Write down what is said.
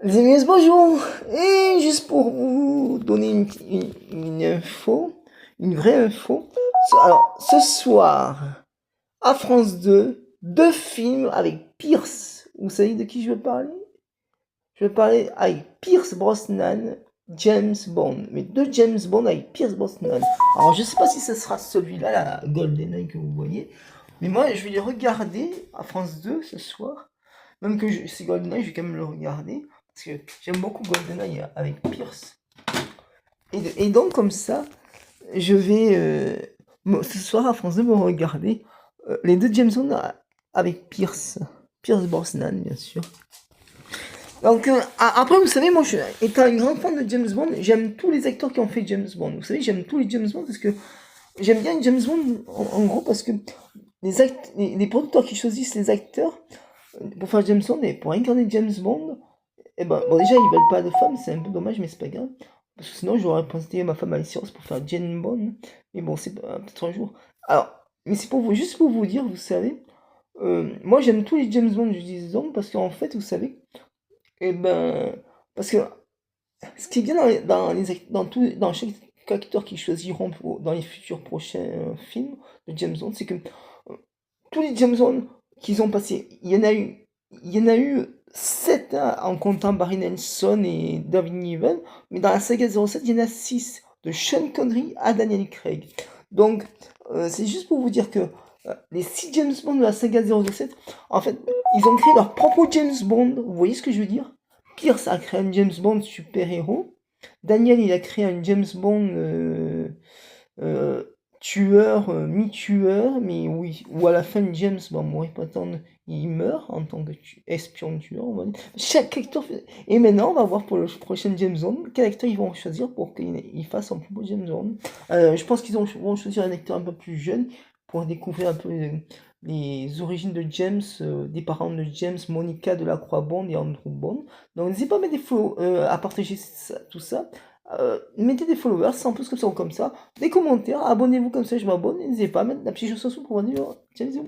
Les amis, bonjour. Et juste pour vous donner une info, une vraie info. Alors, ce soir, à France 2, deux films avec Pierce. Vous savez de qui je veux parler? Je veux parler avec Pierce Brosnan, James Bond. Mais deux James Bond avec Pierce Brosnan. Alors, je sais pas si ce sera celui-là, la GoldenEye que vous voyez. Mais moi, je vais les regarder à France 2 ce soir. Même que c'est GoldenEye, je vais quand même le regarder. Parce que j'aime beaucoup GoldenEye avec Pierce. Et donc, comme ça, je vais ce soir à France 2 me regarder les deux James Bond avec Pierce. Pierce Brosnan, bien sûr. Donc, après, vous savez, moi, étant un grand fan de James Bond, j'aime tous les acteurs qui ont fait James Bond. Vous savez, j'aime tous les James Bond parce que j'aime bien James Bond en gros parce que les producteurs qui choisissent les acteurs pour faire James Bond et pour incarner James Bond, eh ben, bon, déjà, ils veulent pas de femme, c'est un peu dommage, mais c'est pas grave. Parce que sinon, j'aurais présenté ma femme Alicia Rose pour faire Jane Bond. Mais bon, c'est peut-être un jour. Alors, mais c'est pour vous, juste pour vous dire, vous savez, moi j'aime tous les James Bond, je dis donc, parce qu'en fait, vous savez, eh ben, parce que ce qui est bien dans chaque acteur qu'ils choisiront dans les futurs prochains films de James Bond, c'est que tous les James Bond qu'ils ont passés, il y en a eu 7 en comptant Barry Nelson et David Niven, mais dans la saga 07, il y en a 6, de Sean Connery à Daniel Craig. Donc, c'est juste pour vous dire que les 6 James Bond de la saga 007, en fait, ils ont créé leur propre James Bond. Vous voyez ce que je veux dire? Pierce a créé un James Bond super-héros. Daniel, il a créé un James Bond euh, tueur, mi-tueur, mais oui, ou à la fin, James va mourir pas tant, il meurt en tant que espion tueur. On va dire. Chaque acteur Et maintenant, on va voir pour le prochain James Bond, quel acteur ils vont choisir pour qu'il fasse son propre James Bond. Je pense qu'ils vont choisir un acteur un peu plus jeune pour découvrir un peu les origines de James, des parents de James, Monica de la Croix-Bond et Andrew Bond. Donc n'hésitez pas à mettre à partager tout ça. Mettez des followers, c'est un peu comme ça, des commentaires, abonnez-vous comme ça, je m'abonne, n'hésitez pas à mettre la petite chose pour vous dire, ciao, bisous.